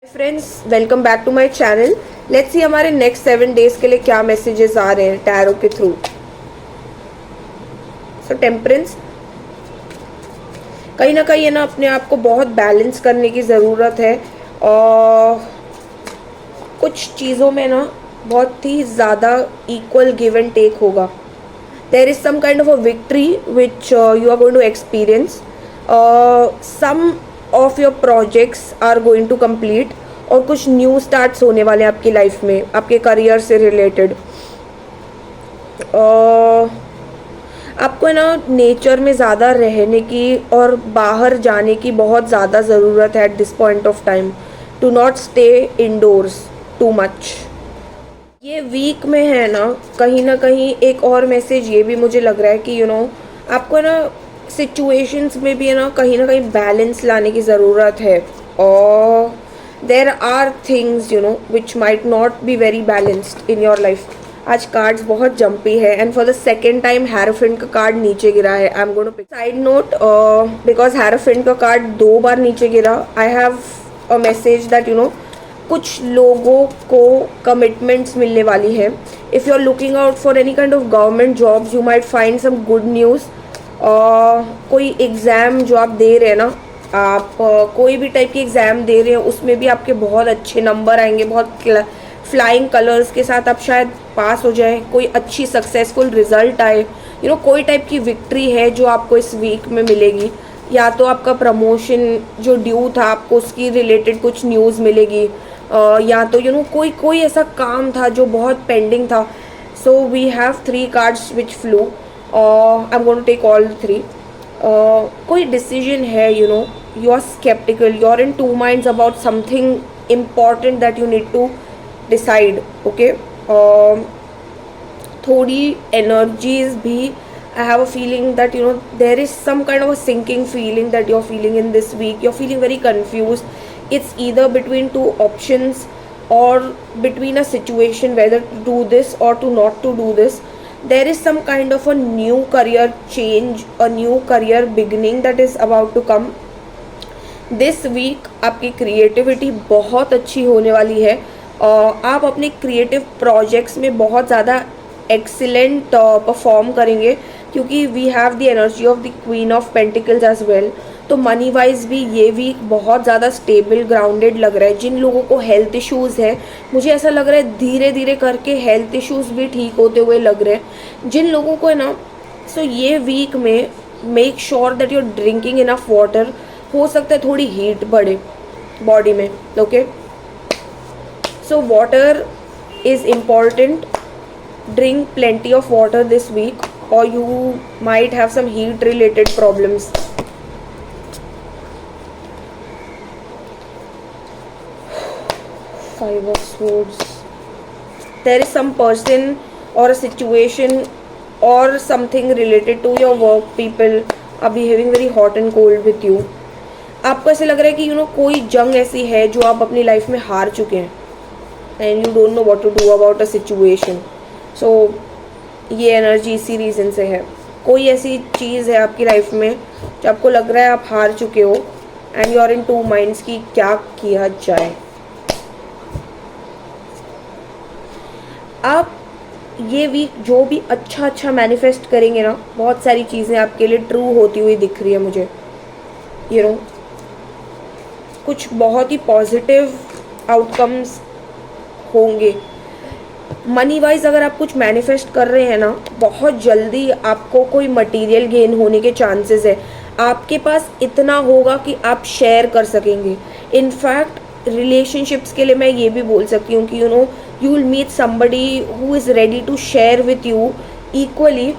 Friends, welcome back to my channel. Let's see हमारे next 7 days के लिए क्या मैसेजेस आ रहे हैं टैरो के थ्रू। सो टेम्परेंस, कहीं ना कहीं है ना अपने आप को बहुत बैलेंस करने की ज़रूरत है और कुछ चीज़ों में ना बहुत ही ज़्यादा इक्वल गिव एंड टेक होगा। There is some kind of a victory which you are going to experience. Some of your projects are going to complete और कुछ न्यू स्टार्ट्स होने वाले हैं आपकी लाइफ में, आपके करियर से रिलेटेड। आपको है ना नेचर में ज़्यादा रहने की और बाहर जाने की बहुत ज़्यादा ज़रूरत है at this point of time. To not stay indoors too much. ये वीक में है ना कहीं एक और मैसेज ये भी मुझे लग रहा है कि आपको है ना सिचुएशंस में भी है ना कहीं बैलेंस लाने की ज़रूरत है। और there are things which might not be very balanced in your life. आज कार्ड्स बहुत जंपी है and for the second time hierophant का कार्ड नीचे गिरा है। I am going to pick side note, because hierophant का कार्ड 2 बार नीचे गिरा। I have a message that कुछ लोगों को कमिटमेंट्स मिलने वाली है। If you are looking out for any kind of government jobs you might find some good news. कोई एग्ज़ाम जो आप दे रहे हैं ना, आप कोई भी टाइप की एग्ज़ाम दे रहे हैं उसमें भी आपके बहुत अच्छे नंबर आएंगे, बहुत फ्लाइंग कलर्स के साथ आप शायद पास हो जाए, कोई अच्छी सक्सेसफुल रिजल्ट आए। कोई टाइप की विक्ट्री है जो आपको इस वीक में मिलेगी। या तो आपका प्रमोशन जो ड्यू था आपको उसकी रिलेटेड कुछ न्यूज़ मिलेगी, या तो कोई ऐसा काम था जो बहुत पेंडिंग था। So we have 3 cards which flew. I am going to take all 3। कोई डिसीजन है, you are sceptical, you are in 2 minds about something important that you need to decide. Okay, थोड़ी एनर्जीज भी I have a feeling that there is some kind of a sinking feeling that you're feeling in this week. You're feeling very confused. It's either between 2 options or between a situation whether to do this or to not to do this. There is some kind of a new career change, a new career beginning that is about to come. This week आपकी creativity बहुत अच्छी होने वाली है और आप अपने creative projects में बहुत ज़्यादा एक्सीलेंट परफॉर्म करेंगे क्योंकि we have the energy of the queen of pentacles as well. तो मनी वाइज भी ये वीक बहुत ज़्यादा स्टेबल ग्राउंडेड लग रहा है। जिन लोगों को हेल्थ इश्यूज़ है, मुझे ऐसा लग रहा है धीरे धीरे करके हेल्थ इश्यूज़ भी ठीक होते हुए लग रहे हैं जिन लोगों को है ना। सो ये वीक में make sure that you are drinking enough water. हो सकता है थोड़ी हीट बढ़े बॉडी में। Okay, so water is important. Drink plenty of water this week or you might have some heat related problems. Five of Swords. There is some person or a situation or something related to your work. People are behaving very hot and cold with you. आपको ऐसे लग रहा है कि कोई जंग ऐसी है जो आप अपनी लाइफ में हार चुके हैं and you don't know what to do about a situation. सो ये एनर्जी इसी रीज़न से है। कोई ऐसी चीज़ है आपकी लाइफ में जो आपको लग रहा है आप हार चुके हो and you are in 2 minds की क्या किया जाए। आप ये वीक जो भी अच्छा मैनिफेस्ट करेंगे ना, बहुत सारी चीज़ें आपके लिए ट्रू होती हुई दिख रही है मुझे। कुछ बहुत ही पॉजिटिव आउटकम्स होंगे। मनी वाइज अगर आप कुछ मैनिफेस्ट कर रहे हैं ना, बहुत जल्दी आपको कोई मटेरियल गेन होने के चांसेस है। आपके पास इतना होगा कि आप शेयर कर सकेंगे। इनफैक्ट रिलेशनशिप्स के लिए मैं ये भी बोल सकती हूँ कि you will meet somebody who is ready to share with you equally,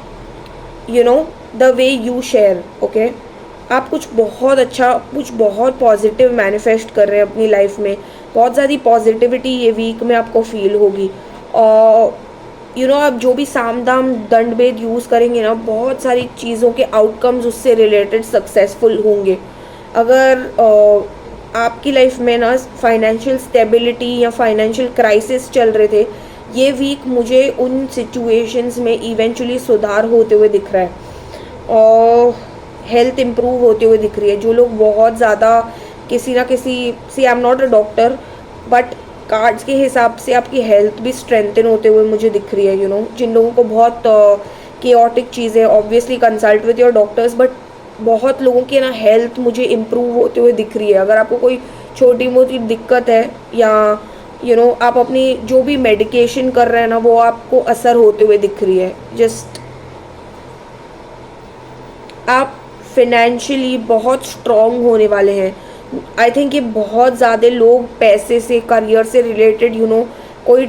the way you share. Okay, आप कुछ बहुत अच्छा, कुछ बहुत पॉजिटिव मैनिफेस्ट कर रहे हैं अपनी लाइफ में। बहुत ज़्यादा पॉजिटिविटी ये वीक में आपको फील होगी। और आप जो भी साम दाम दंड भेद यूज़ करेंगे ना, बहुत सारी चीज़ों के आउटकम्स उससे रिलेटेड सक्सेसफुल होंगे। अगर आपकी लाइफ में ना फाइनेंशियल स्टेबिलिटी या फाइनेंशियल क्राइसिस चल रहे थे, ये वीक मुझे उन सिचुएशंस में इवेंचुअली सुधार होते हुए दिख रहा है और हेल्थ इम्प्रूव होते हुए दिख रही है। जो लोग बहुत ज़्यादा किसी ना किसी, see I am not a doctor, but cards के हिसाब से आपकी हेल्थ भी स्ट्रेंथन होते हुए मुझे दिख रही है, जिन लोगों को बहुत केओटिक चीज़ें, obviously consult with your doctors, but बहुत लोगों की ना हेल्थ मुझे इम्प्रूव होते हुए दिख रही है। अगर आपको कोई छोटी मोटी दिक्कत है या आप अपनी जो भी मेडिकेशन कर रहे हैं ना, वो आपको असर होते हुए दिख रही है। जस्ट आप फिनेंशियली बहुत स्ट्रॉन्ग होने वाले हैं। आई थिंक ये बहुत ज़्यादा लोग पैसे से, करियर से रिलेटेड कोई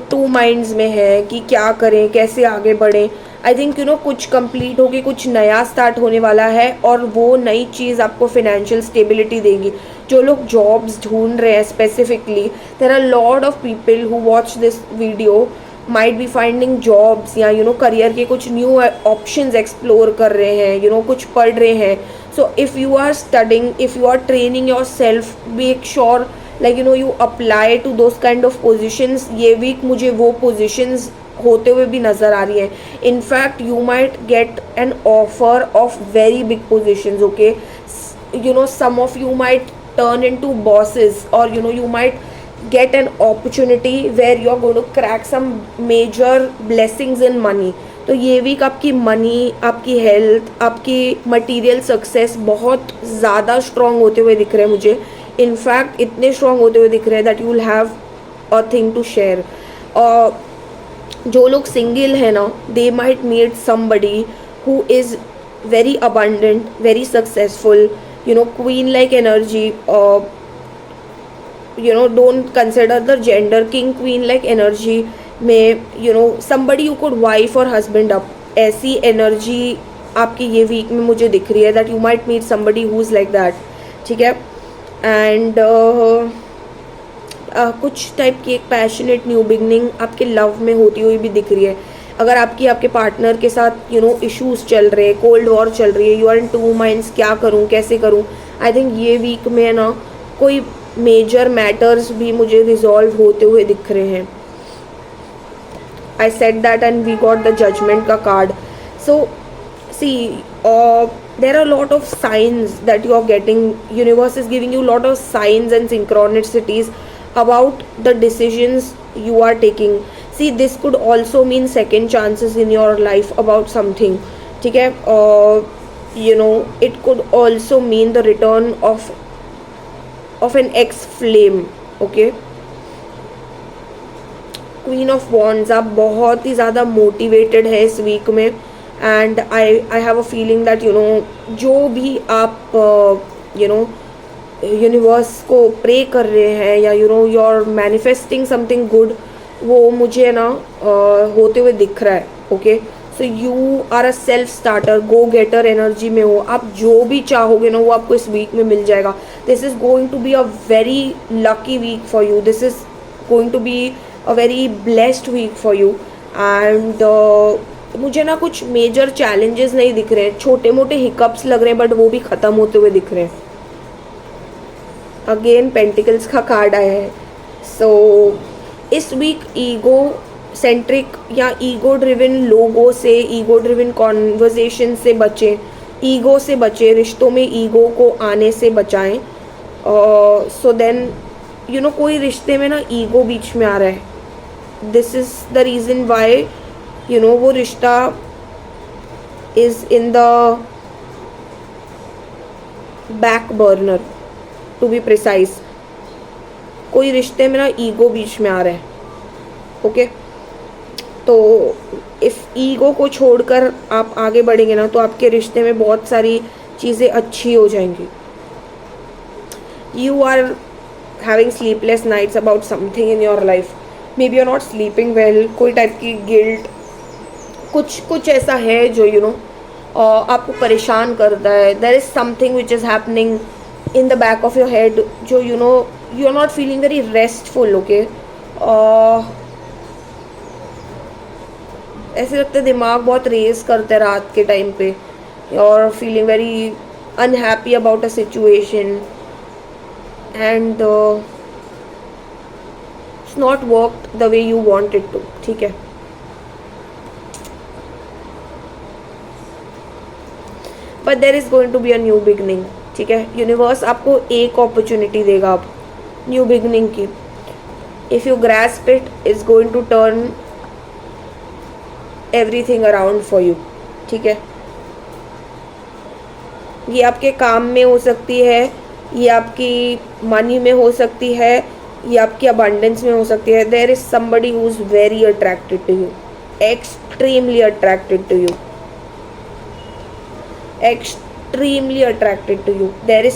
टू माइंड्स में है कि क्या करें, कैसे आगे बढ़ें। आई थिंक कुछ कंप्लीट होके कुछ नया स्टार्ट होने वाला है और वो नई चीज़ आपको फिनेंशियल स्टेबिलिटी देगी। जो लोग जॉब्स ढूंढ रहे हैं specifically, there are lot of people who watch this video might be finding jobs या करियर के कुछ न्यू ऑप्शंस एक्सप्लोर कर रहे हैं, कुछ पढ़ रहे हैं। So if you are studying, if you are training yourself, make sure like you apply to those kind of positions. ये वीक मुझे वो पोजिशंस होते हुए भी नज़र आ रही है। In fact you might get an offer of very big positions, okay. some of you might turn into bosses, or you might get an opportunity where you're going to crack some major blessings in money. तो ये week आपकी money, आपकी health, आपकी material success बहुत ज़्यादा strong होते हुए दिख रहे हैं मुझे। इनफैक्ट इतने स्ट्रॉन्ग होते हुए दिख रहे हैं that you will have a thing to share. और जो लोग सिंगल है ना, they might meet somebody who is very abundant, very successful, queen like energy. Don't consider the gender, king queen like energy में somebody you could wife or husband up, ऐसी energy आपकी ये week में मुझे दिख रही है, that you might meet somebody who's like that, ठीक है। एंड कुछ टाइप की एक पैशनेट न्यू बिगनिंग आपके लव में होती हुई भी दिख रही है। अगर आपके पार्टनर के साथ इश्यूज चल रहे हैं, कोल्ड वॉर चल रही है, you are in two minds, क्या करूं, कैसे करूं। आई थिंक ये वीक में ना कोई मेजर मैटर्स भी मुझे रिजॉल्व होते हुए दिख रहे हैं। I said that and we got the judgement का card. So see there are a lot of signs that you are getting. Universe is giving you a lot of signs and synchronicities about the decisions you are taking. See, this could also mean second chances in your life about something, ठीक है। It could also mean the return of an ex flame, okay. Queen of Wands, आप बहुत ही ज़्यादा motivated है इस week में। And I have a feeling that जो भी आप यूनिवर्स को प्रे कर रहे हैं या you are manifesting something good, वो मुझे ना होते हुए दिख रहा है, okay. So you are a self starter, go getter energy में हो। आप जो भी चाहोगे ना वो आपको इस वीक में मिल जाएगा। This is going to be a very lucky week for you, this is going to be a very blessed week for you. And मुझे ना कुछ मेजर चैलेंजेस नहीं दिख रहे हैं, छोटे मोटे हिकअप्स लग रहे हैं, बट वो भी ख़त्म होते हुए दिख रहे हैं। अगेन पेंटिकल्स का कार्ड आया है। सो इस वीक ईगो सेंट्रिक या ईगो ड्रिवन लोगों से, ईगो ड्रिवन कॉन्वर्जेशन से बचें, ईगो से बचें, रिश्तों में ईगो को आने से बचाएं। सो देन कोई रिश्ते में ना ईगो बीच में आ रहा है। This is the reason why वो रिश्ता is in the back burner, to be precise. कोई रिश्ते में ना ईगो बीच में आ रहा है, ओके। तो इफ़ ईगो को छोड़कर आप आगे बढ़ेंगे ना, तो आपके रिश्ते में बहुत सारी चीज़ें अच्छी हो जाएंगी। You are having sleepless nights about something in your life, maybe you are not sleeping well, कोई टाइप की गिल्ट, कुछ ऐसा है जो आपको परेशान करता है। There is something which is happening in the back of your head, जो you are not feeling very restful, okay. ऐसे लगता है दिमाग बहुत रेस करता है रात के टाइम पे, और feeling very unhappy about a situation, and it's not worked the way you want it to, ठीक है। But there is going to be a new beginning, ठीक है। यूनिवर्स आपको एक अपॉर्चुनिटी देगा अब, न्यू बिगनिंग की. If you grasp it, is going to turn everything around for you. ठीक है, ये आपके काम में हो सकती है, ये आपकी मनी में हो सकती है, ये आपकी अबंडेंस में हो सकती है. There is somebody who is very attracted to you, extremely attracted to you, extremely attracted to you. There is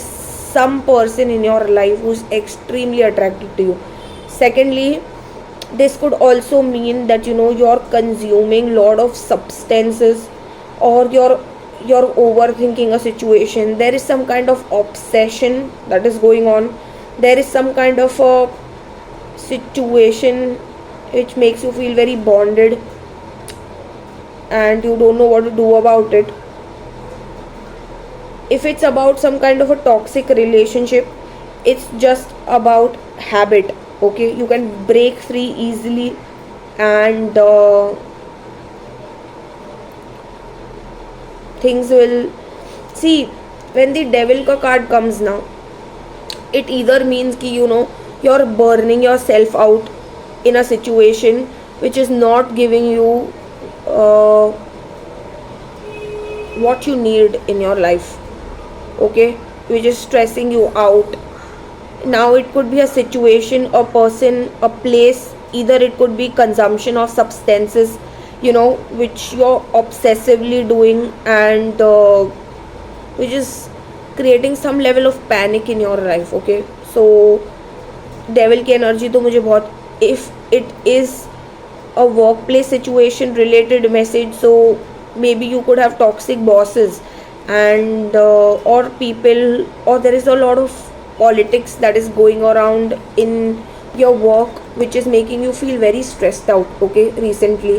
some person in your life who's extremely attracted to you. Secondly, this could also mean that you're consuming lot of substances, or you're overthinking a situation. There is some kind of obsession that is going on. There is some kind of a situation which makes you feel very bonded and you don't know what to do about it. If it's about some kind of a toxic relationship, it's just about habit. Okay, you can break free easily, and things will see. When the devil ka card comes now, it either means ki you're burning yourself out in a situation which is not giving you what you need in your life. Okay, which is stressing you out. Now it could be a situation, a person, a place. Either it could be consumption of substances, which you're obsessively doing, and which is creating some level of panic in your life. Okay, so devil की energy तो मुझे बहुत. If it is a workplace situation related message, so maybe you could have toxic bosses, and or people, or there is a lot of politics that is going around in your work which is making you feel very stressed out. Okay, recently.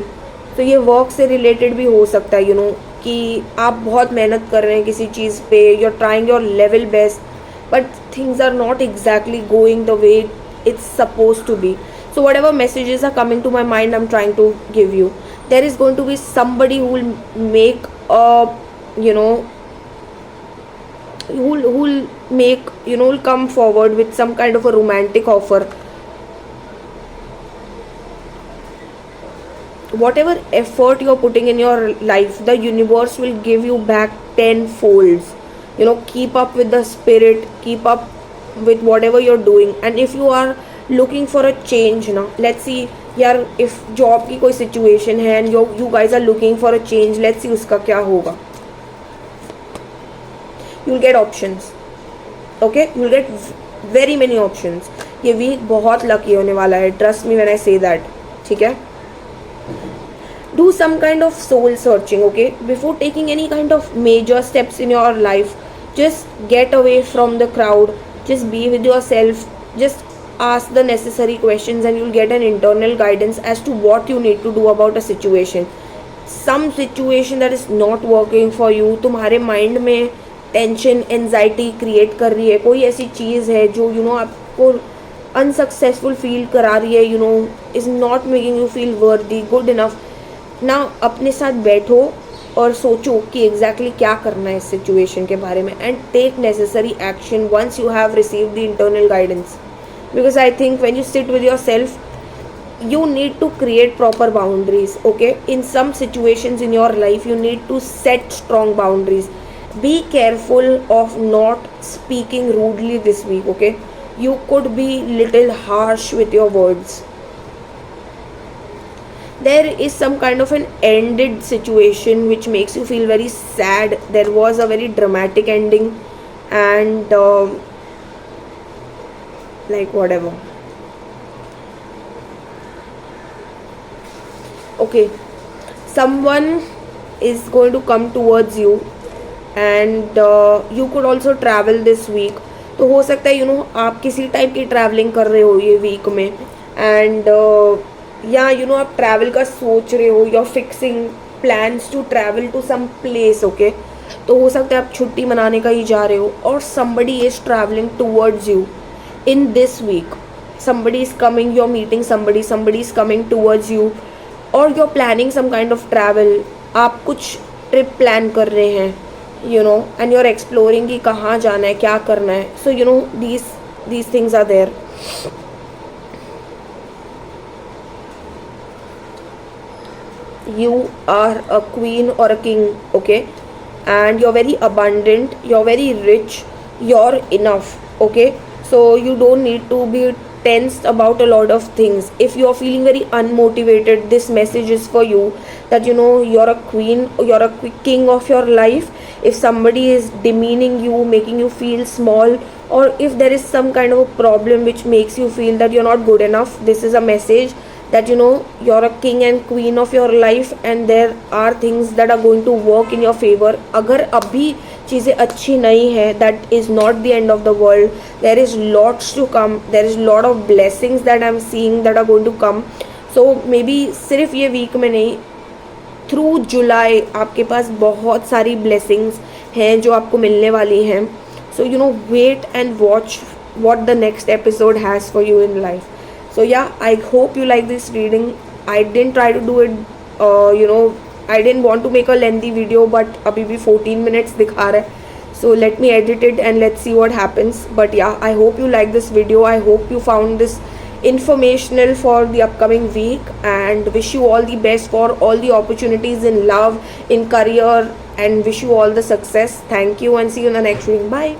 तो ये work से related भी हो सकता है, कि आप बहुत मेहनत कर रहे हैं किसी चीज़ पे, you are trying your level best, but things are not exactly going the way it's suppose to be. So whatever messages are coming to my mind, I'm trying to give you. There is going to be somebody who will make a, who'll make, will come forward with some kind of a romantic offer. Whatever effort you're putting in your life, the universe will give you back 10 folds. Keep up with the spirit, keep up with whatever you're doing. And if you are looking for a change now, let's see यार, if job की कोई situation है and you guys are looking for a change, let's see उसका क्या होगा. You'll get options. Okay, you'll get very many options. ये week बहुत lucky होने वाला है, trust me when I say that. ठीक है, do some kind of soul searching. Okay, before taking any kind of major steps in your life, just get away from the crowd, just be with yourself, just ask the necessary questions, and you'll get an internal guidance as to what you need to do about a situation. Some situation that is not working for you, तुम्हारे mind में tension, anxiety create कर रही है, कोई ऐसी चीज़ है जो आपको अनसक्सेसफुल फील करा रही है, is not making you feel वर्दी, गुड इनफ. ना अपने साथ बैठो और सोचो कि एग्जैक्टली क्या करना है इस सिचुएशन के बारे में, and take necessary action once you have received the internal guidance. Because I think when you sit with yourself, you need to create proper boundaries. Okay, in some situations in your life you need to set strong boundaries. Be careful of not speaking rudely this week. Okay, you could be little harsh with your words. There is some kind of an ended situation which makes you feel very sad. There was a very dramatic ending, and like whatever. Okay, someone is going to come towards you, and you could also travel this week. तो हो सकता है आप किसी type की travelling कर रहे हो ये वीक में, एंड या आप ट्रैवल का सोच रहे हो, you are fixing plans to travel to some place. Okay, तो हो सकता है आप छुट्टी मनाने का ही जा रहे हो, और somebody is traveling towards you in this week. Somebody is coming, you're meeting somebody is coming towards you, और you're planning some kind of travel. आप कुछ ट्रिप प्लान कर रहे हैं, and you're exploring कि कहाँ जाना है, क्या करना है. So these things are there. You are a queen or a king, okay? And you're very abundant, you're very rich, you're enough, okay? So you don't need to be tensed about a lot of things. If you're feeling very unmotivated, this message is for you, that you're a queen, you're a king of your life. If somebody is demeaning you, making you feel small, or if there is some kind of a problem which makes you feel that you're not good enough, this is a message that you're a king and queen of your life, and there are things that are going to work in your favor. अगर अभी चीज़ें अच्छी नहीं है, that is not the end of the world. There is lots to come, there is lot of blessings that I'm seeing that are going to come. So maybe सिर्फ ये week में नहीं, थ्रू जुलाई आपके पास बहुत सारी ब्लेसिंग्स हैं जो आपको मिलने वाली हैं. So wait and watch what the next episode has for you in life. So yeah, I hope you like this reading. I didn't try to do it, I didn't want to make a lengthy video, but abhi bhi 14 minutes dikha raha hai. So let me edit it and let's see what happens. But yeah, I hope you like this video. I hope you found this informational for the upcoming week, and wish you all the best for all the opportunities in love, in career, and wish you all the success. Thank you and see you in the next reading. Bye.